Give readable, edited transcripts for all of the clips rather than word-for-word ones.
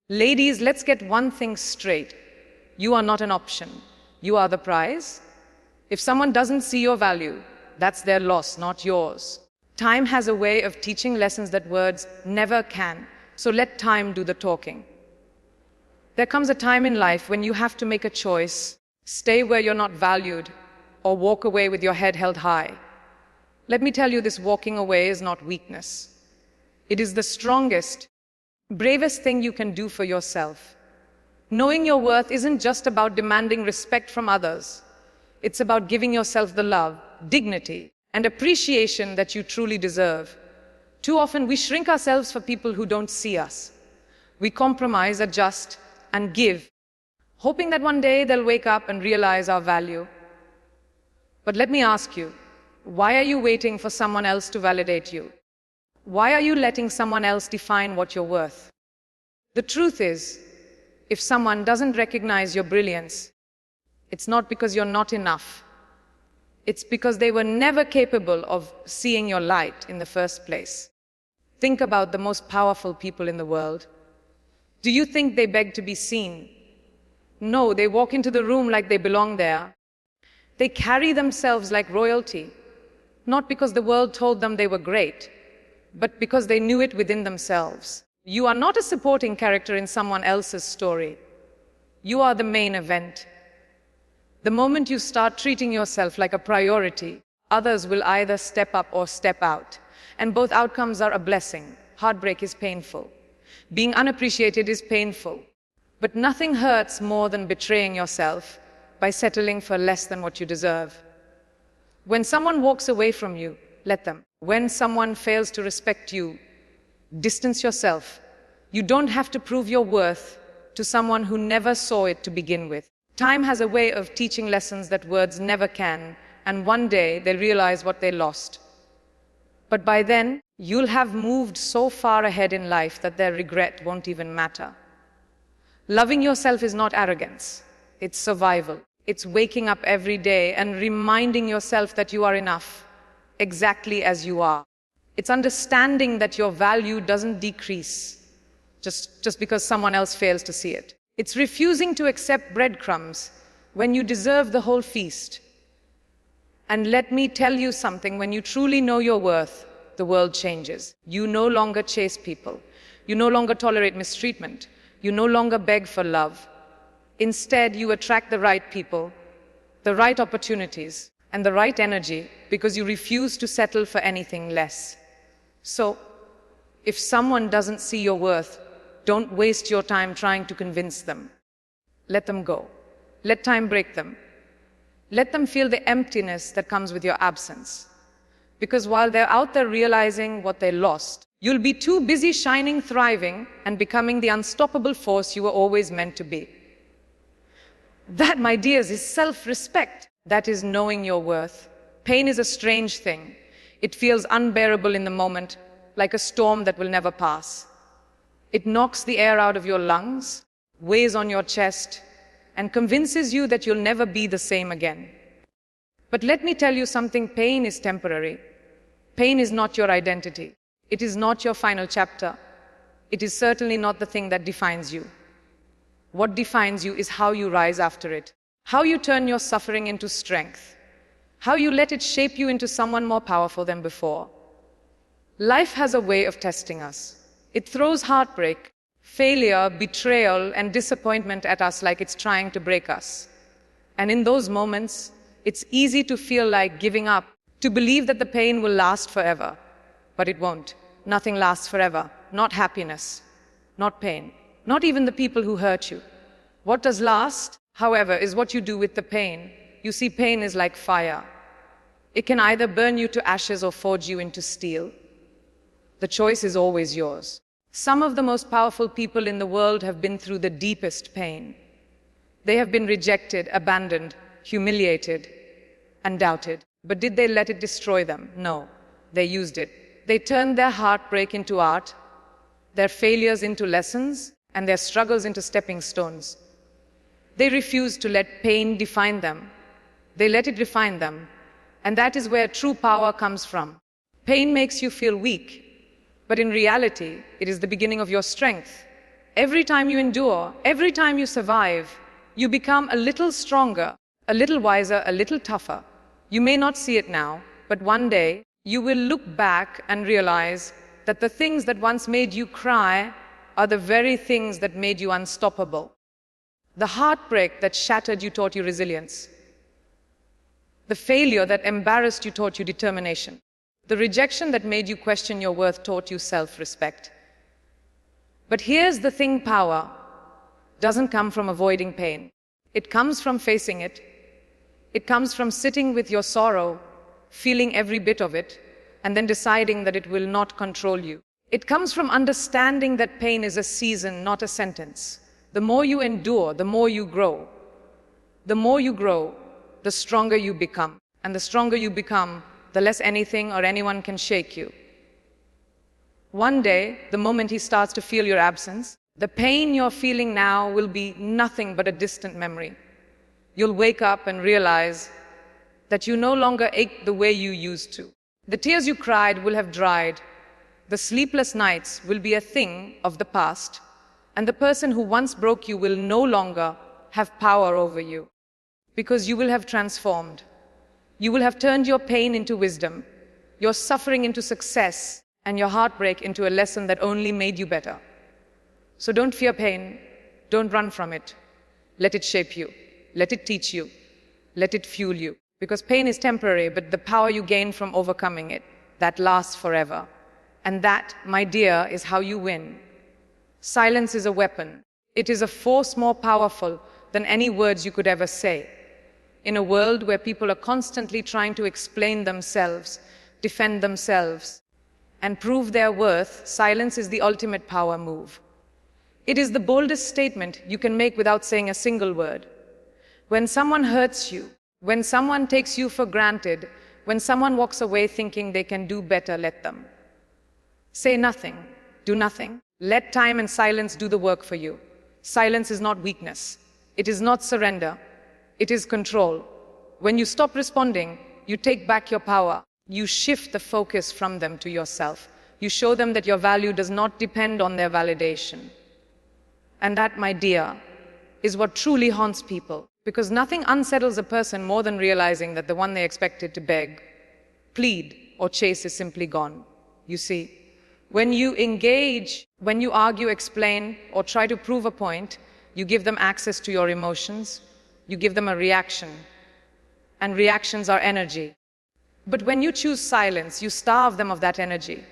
Ladies, let's get one thing straight. You are not an option. You are the prize. If someone doesn't see your value, that's their loss, not yours. Time has a way of teaching lessons that words never can. So let time do the talking. There comes a time in life when you have to make a choice, stay where you're not valued, or walk away with your head held high. Let me tell you, this walking away is not weakness. It is the strongest, bravest thing you can do for yourself. Knowing your worth isn't just about demanding respect from others. It's about giving yourself the love, dignity, and appreciation that you truly deserve. Too often we shrink ourselves for people who don't see us. We compromise, adjust, and give, hoping that one day they'll wake up and realize our value. But let me ask you, why are you waiting for someone else to validate you? Why are you letting someone else define what you're worth? The truth is, if someone doesn't recognize your brilliance, it's not because you're not enough. It's because they were never capable of seeing your light in the first place. Think about the most powerful people in the world. Do you think they beg to be seen? No, they walk into the room like they belong there. They carry themselves like royalty, not because the world told them they were great, but because they knew it within themselves. You are not a supporting character in someone else's story. You are the main event. The moment you start treating yourself like a priority, others will either step up or step out. And both outcomes are a blessing. Heartbreak is painful. Being unappreciated is painful. But nothing hurts more than betraying yourself by settling for less than what you deserve. When someone walks away from you, let them. When someone fails to respect you, distance yourself. You don't have to prove your worth to someone who never saw it to begin with. Time has a way of teaching lessons that words never can, and one day they'll realize what they lost. But by then, you'll have moved so far ahead in life that their regret won't even matter. Loving yourself is not arrogance. It's survival. It's waking up every day and reminding yourself that you are enough, exactly as you are. It's understanding that your value doesn't decrease just because someone else fails to see it. It's refusing to accept breadcrumbs when you deserve the whole feast. And let me tell you something, when you truly know your worth, the world changes. You no longer chase people. You no longer tolerate mistreatment. You no longer beg for love. Instead, you attract the right people, the right opportunities, and the right energy because you refuse to settle for anything less. So, if someone doesn't see your worth, don't waste your time trying to convince them. Let them go. Let time break them. Let them feel the emptiness that comes with your absence. Because while they're out there realizing what they lost, you'll be too busy shining, thriving, and becoming the unstoppable force you were always meant to be. That, my dears, is self-respect. That is knowing your worth. Pain is a strange thing. It feels unbearable in the moment, like a storm that will never pass. It knocks the air out of your lungs, weighs on your chest, and convinces you that you'll never be the same again. But let me tell you something, pain is temporary. Pain is not your identity. It is not your final chapter. It is certainly not the thing that defines you. What defines you is how you rise after it, how you turn your suffering into strength, how you let it shape you into someone more powerful than before. Life has a way of testing us. It throws heartbreak, failure, betrayal, and disappointment at us like it's trying to break us. And in those moments, it's easy to feel like giving up, to believe that the pain will last forever. But it won't. Nothing lasts forever. Not happiness, not pain, not even the people who hurt you. What does last, however, is what you do with the pain. You see, pain is like fire. It can either burn you to ashes or forge you into steel. The choice is always yours. Some of the most powerful people in the world have been through the deepest pain. They have been rejected, abandoned, humiliated, and doubted. But did they let it destroy them? No, they used it. They turned their heartbreak into art, their failures into lessons, and their struggles into stepping stones. They refused to let pain define them. They let it refine them. And that is where true power comes from. Pain makes you feel weak, but in reality, it is the beginning of your strength. Every time you endure, every time you survive, you become a little stronger, a little wiser, a little tougher. You may not see it now, but one day you will look back and realize that the things that once made you cry are the very things that made you unstoppable. The heartbreak that shattered you taught you resilience. The failure that embarrassed you taught you determination. The rejection that made you question your worth taught you self-respect. But here's the thing: power doesn't come from avoiding pain. It comes from facing it. It comes from sitting with your sorrow, feeling every bit of it, and then deciding that it will not control you. It comes from understanding that pain is a season, not a sentence. The more you endure, the more you grow. The more you grow, the stronger you become. And the stronger you become, the less anything or anyone can shake you. One day, the moment he starts to feel your absence, the pain you're feeling now will be nothing but a distant memory. You'll wake up and realize that you no longer ache the way you used to. The tears you cried will have dried. The sleepless nights will be a thing of the past, and the person who once broke you will no longer have power over you, because you will have transformed. You will have turned your pain into wisdom, your suffering into success, and your heartbreak into a lesson that only made you better. So don't fear pain. Don't run from it. Let it shape you. Let it teach you. Let it fuel you. Because pain is temporary, but the power you gain from overcoming it, that lasts forever. And that, my dear, is how you win. Silence is a weapon. It is a force more powerful than any words you could ever say. In a world where people are constantly trying to explain themselves, defend themselves, and prove their worth, silence is the ultimate power move. It is the boldest statement you can make without saying a single word. When someone hurts you, when someone takes you for granted, when someone walks away thinking they can do better, let them. Say nothing. Do nothing. Let time and silence do the work for you. Silence is not weakness. It is not surrender. It is control. When you stop responding, you take back your power. You shift the focus from them to yourself. You show them that your value does not depend on their validation. And that, my dear, is what truly haunts people. Because nothing unsettles a person more than realizing that the one they expected to beg, plead, or chase is simply gone. You see, when you engage, when you argue, explain, or try to prove a point, you give them access to your emotions. You give them a reaction. And reactions are energy. But when you choose silence, you starve them of that energy.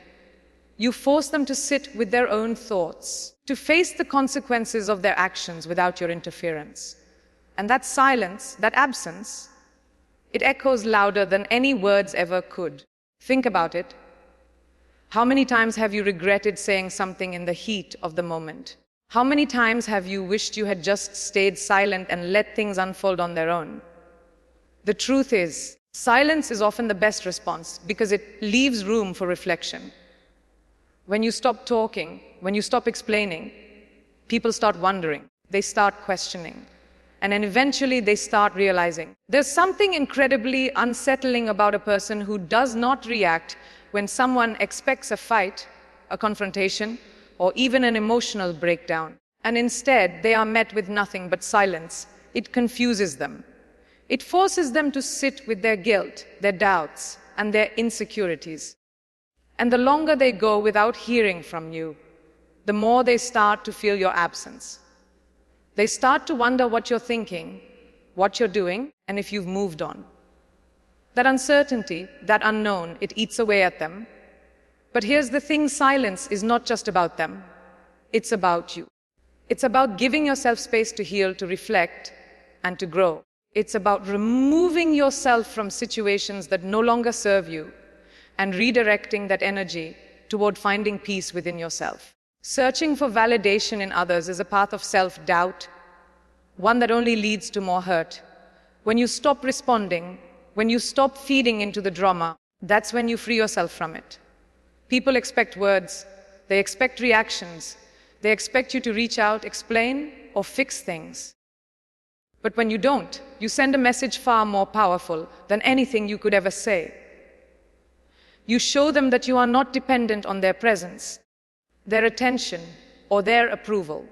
You force them to sit with their own thoughts, to face the consequences of their actions without your interference. And that silence, that absence, it echoes louder than any words ever could. Think about it. How many times have you regretted saying something in the heat of the moment? How many times have you wished you had just stayed silent and let things unfold on their own? The truth is, silence is often the best response because it leaves room for reflection. When you stop talking, when you stop explaining, people start wondering, they start questioning, and then eventually they start realizing. There's something incredibly unsettling about a person who does not react when someone expects a fight, a confrontation, or even an emotional breakdown. And instead, they are met with nothing but silence. It confuses them. It forces them to sit with their guilt, their doubts, and their insecurities. And the longer they go without hearing from you, the more they start to feel your absence. They start to wonder what you're thinking, what you're doing, and if you've moved on. That uncertainty, that unknown, it eats away at them. But here's the thing: silence is not just about them. It's about you. It's about giving yourself space to heal, to reflect, and to grow. It's about removing yourself from situations that no longer serve you and redirecting that energy toward finding peace within yourself. Searching for validation in others is a path of self-doubt, one that only leads to more hurt. When you stop responding, when you stop feeding into the drama, that's when you free yourself from it. People expect words, they expect reactions, they expect you to reach out, explain, or fix things. But when you don't, you send a message far more powerful than anything you could ever say. You show them that you are not dependent on their presence, their attention, or their approval.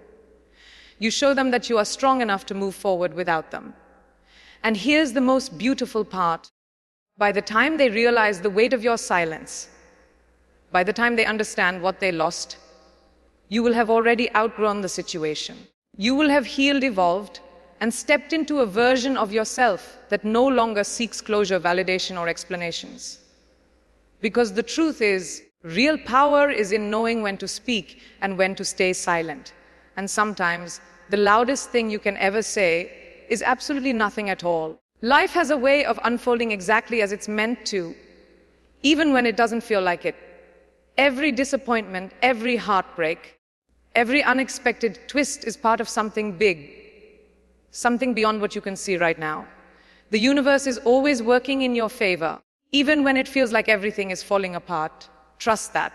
You show them that you are strong enough to move forward without them. And here's the most beautiful part. By the time they realize the weight of your silence, by the time they understand what they lost, you will have already outgrown the situation. You will have healed, evolved, and stepped into a version of yourself that no longer seeks closure, validation, or explanations. Because the truth is, real power is in knowing when to speak and when to stay silent. And sometimes, the loudest thing you can ever say is absolutely nothing at all. Life has a way of unfolding exactly as it's meant to, even when it doesn't feel like it. Every disappointment, every heartbreak, every unexpected twist is part of something big, something beyond what you can see right now. The universe is always working in your favor, even when it feels like everything is falling apart. Trust that.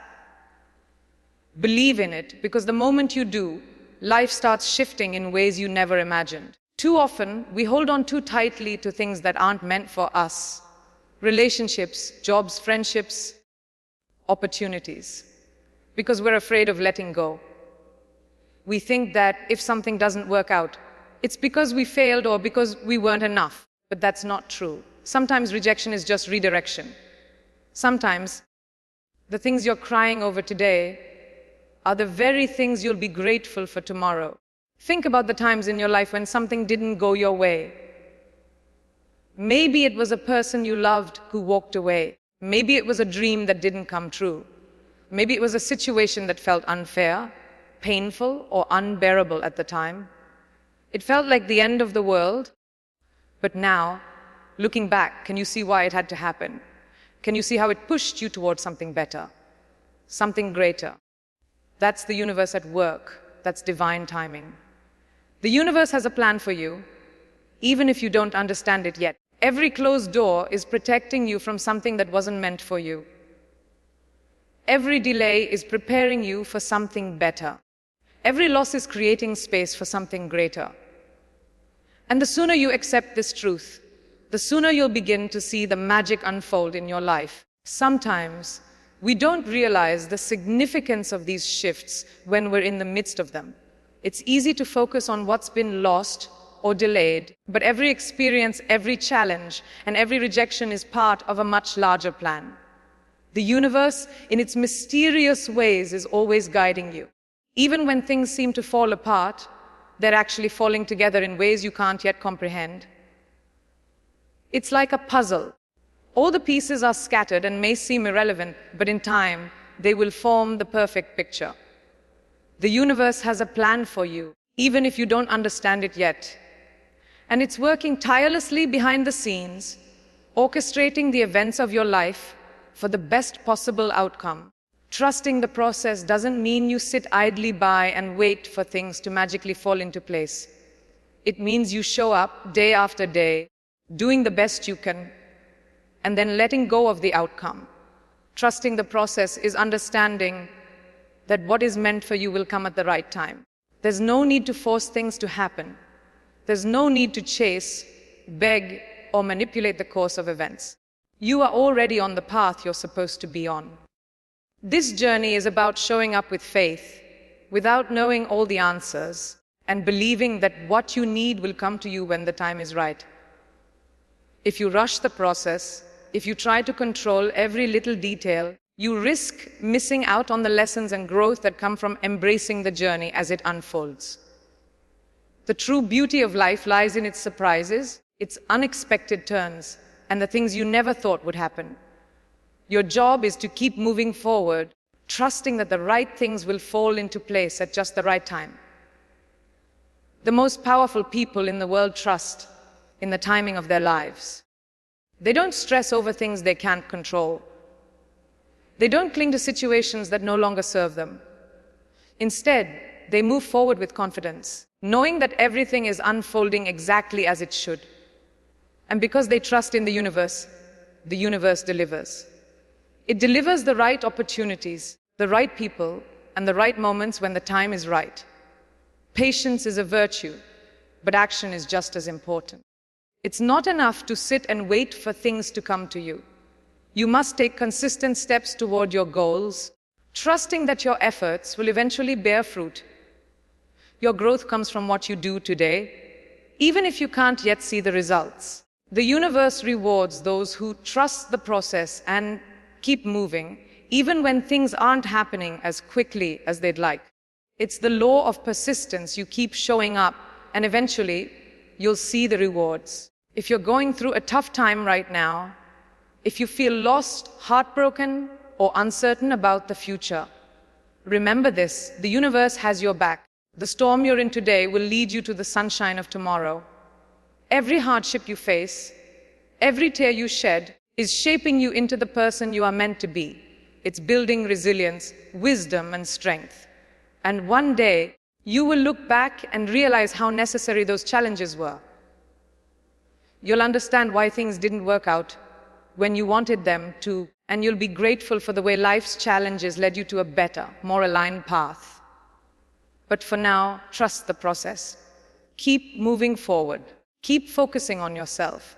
Believe in it, because the moment you do, life starts shifting in ways you never imagined. Too often, we hold on too tightly to things that aren't meant for us. Relationships, jobs, friendships, opportunities. Because we're afraid of letting go. We think that if something doesn't work out, it's because we failed or because we weren't enough. But that's not true. Sometimes rejection is just redirection. Sometimes the things you're crying over today are the very things you'll be grateful for tomorrow. Think about the times in your life when something didn't go your way. Maybe it was a person you loved who walked away. Maybe it was a dream that didn't come true. Maybe it was a situation that felt unfair, painful, or unbearable at the time. It felt like the end of the world. But now, looking back, can you see why it had to happen? Can you see how it pushed you towards something better, something greater? That's the universe at work. That's divine timing. The universe has a plan for you, even if you don't understand it yet. Every closed door is protecting you from something that wasn't meant for you. Every delay is preparing you for something better. Every loss is creating space for something greater. And the sooner you accept this truth, the sooner you'll begin to see the magic unfold in your life. Sometimes, we don't realize the significance of these shifts when we're in the midst of them. It's easy to focus on what's been lost or delayed, but every experience, every challenge, and every rejection is part of a much larger plan. The universe, in its mysterious ways, is always guiding you. Even when things seem to fall apart, they're actually falling together in ways you can't yet comprehend. It's like a puzzle. All the pieces are scattered and may seem irrelevant, but in time, they will form the perfect picture. The universe has a plan for you, even if you don't understand it yet. And it's working tirelessly behind the scenes, orchestrating the events of your life for the best possible outcome. Trusting the process doesn't mean you sit idly by and wait for things to magically fall into place. It means you show up day after day, doing the best you can, and then letting go of the outcome. Trusting the process is understanding that what is meant for you will come at the right time. There's no need to force things to happen. There's no need to chase, beg, or manipulate the course of events. You are already on the path you're supposed to be on. This journey is about showing up with faith, without knowing all the answers, and believing that what you need will come to you when the time is right. If you rush the process, if you try to control every little detail, you risk missing out on the lessons and growth that come from embracing the journey as it unfolds. The true beauty of life lies in its surprises, its unexpected turns, and the things you never thought would happen. Your job is to keep moving forward, trusting that the right things will fall into place at just the right time. The most powerful people in the world trust in the timing of their lives. They don't stress over things they can't control. They don't cling to situations that no longer serve them. Instead, they move forward with confidence, knowing that everything is unfolding exactly as it should. And because they trust in the universe delivers. It delivers the right opportunities, the right people, and the right moments when the time is right. Patience is a virtue, but action is just as important. It's not enough to sit and wait for things to come to you. You must take consistent steps toward your goals, trusting that your efforts will eventually bear fruit Your growth comes from what you do today, even if you can't yet see the results. The universe rewards those who trust the process and keep moving, even when things aren't happening as quickly as they'd like. It's the law of persistence. You keep showing up, and eventually, you'll see the rewards. If you're going through a tough time right now, if you feel lost, heartbroken, or uncertain about the future, remember this: the universe has your back. The storm you're in today will lead you to the sunshine of tomorrow. Every hardship you face, every tear you shed, is shaping you into the person you are meant to be. It's building resilience, wisdom, and strength. And one day, you will look back and realize how necessary those challenges were. You'll understand why things didn't work out when you wanted them to, and you'll be grateful for the way life's challenges led you to a better, more aligned path. But for now, trust the process. Keep moving forward. Keep focusing on yourself.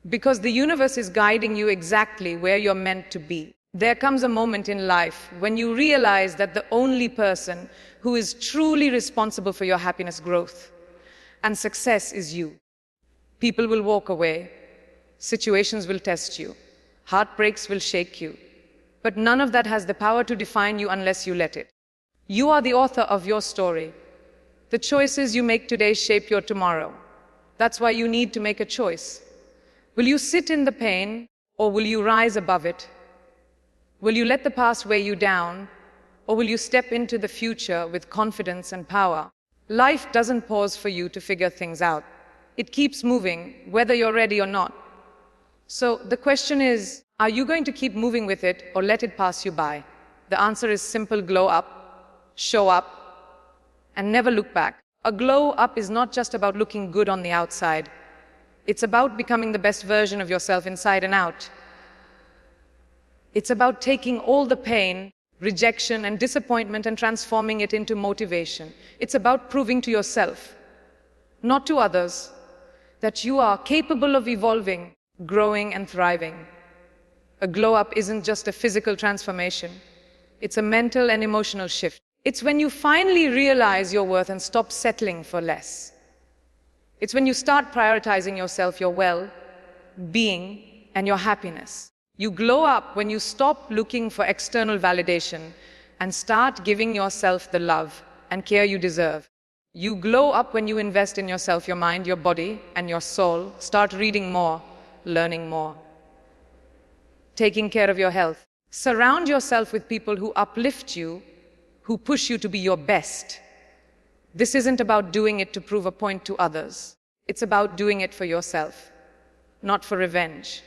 Because the universe is guiding you exactly where you're meant to be. There comes a moment in life when you realize that the only person who is truly responsible for your happiness, growth, and success is you. People will walk away. Situations will test you. Heartbreaks will shake you. But none of that has the power to define you unless you let it. You are the author of your story. The choices you make today shape your tomorrow. That's why you need to make a choice. Will you sit in the pain, or will you rise above it? Will you let the past weigh you down, or will you step into the future with confidence and power? Life doesn't pause for you to figure things out. It keeps moving, whether you're ready or not. So the question is, are you going to keep moving with it or let it pass you by? The answer is simple: glow up, show up, and never look back. A glow up is not just about looking good on the outside. It's about becoming the best version of yourself inside and out. It's about taking all the pain, rejection, and disappointment and transforming it into motivation. It's about proving to yourself, not to others, that you are capable of evolving, growing, and thriving. A glow up isn't just a physical transformation. It's a mental and emotional shift. It's when you finally realize your worth and stop settling for less. It's when you start prioritizing yourself, your well-being, and your happiness. You glow up when you stop looking for external validation and start giving yourself the love and care you deserve. You glow up when you invest in yourself, your mind, your body, and your soul. Start reading more, learning more, taking care of your health. Surround yourself with people who uplift you, who push you to be your best. This isn't about doing it to prove a point to others. It's about doing it for yourself, not for revenge,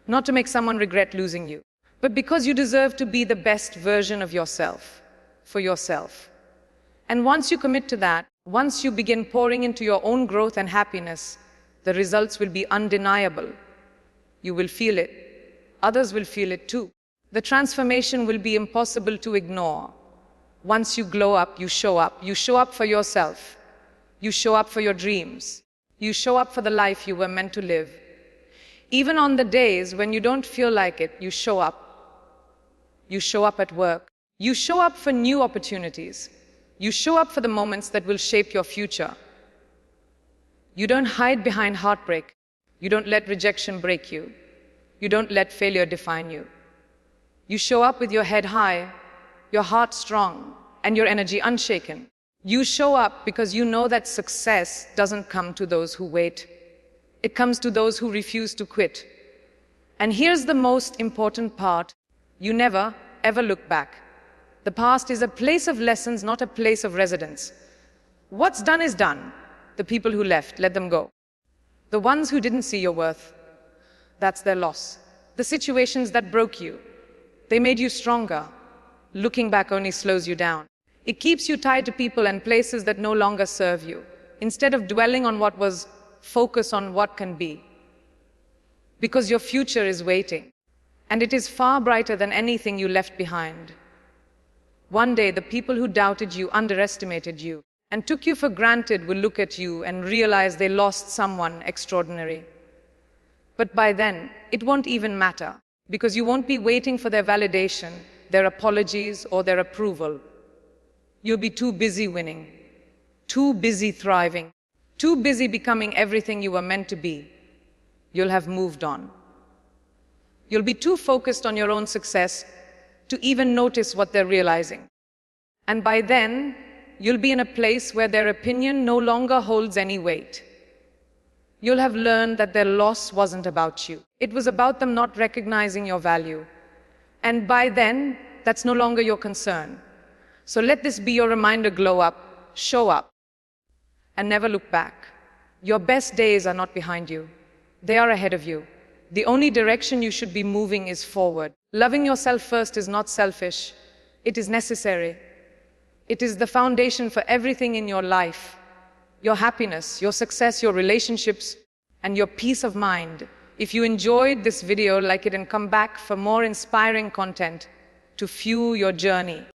not to make someone regret losing you, but because you deserve to be the best version of yourself, for yourself. And once you commit to that, once you begin pouring into your own growth and happiness, the results will be undeniable. You will feel it. Others will feel it too. The transformation will be impossible to ignore. Once you glow up, you show up. You show up for yourself. You show up for your dreams. You show up for the life you were meant to live. Even on the days when you don't feel like it, you show up. You show up at work. You show up for new opportunities. You show up for the moments that will shape your future. You don't hide behind heartbreak. You don't let rejection break you. You don't let failure define you. You show up with your head high, your heart strong, and your energy unshaken. You show up because you know that success doesn't come to those who wait. It comes to those who refuse to quit. And here's the most important part. You never, ever look back. The past is a place of lessons, not a place of residence. What's done is done. The people who left, let them go. The ones who didn't see your worth, that's their loss. The situations that broke you, they made you stronger. Looking back only slows you down. It keeps you tied to people and places that no longer serve you. Instead of dwelling on what was, focus on what can be. Because your future is waiting. And it is far brighter than anything you left behind. One day, the people who doubted you, underestimated you, and took you for granted will look at you and realize they lost someone extraordinary. But by then, it won't even matter, because you won't be waiting for their validation, their apologies, or their approval. You'll be too busy winning. too busy thriving, too busy becoming everything you were meant to be, you'll have moved on. You'll be too focused on your own success to even notice what they're realizing. And by then, you'll be in a place where their opinion no longer holds any weight. You'll have learned that their loss wasn't about you. It was about them not recognizing your value. And by then, that's no longer your concern. So let this be your reminder: glow up, show up, and never look back. Your best days are not behind you. They are ahead of you. The only direction you should be moving is forward. Loving yourself first is not selfish. It is necessary. It is the foundation for everything in your life. Your happiness, your success, your relationships, and your peace of mind. If you enjoyed this video, like it and come back for more inspiring content to fuel your journey.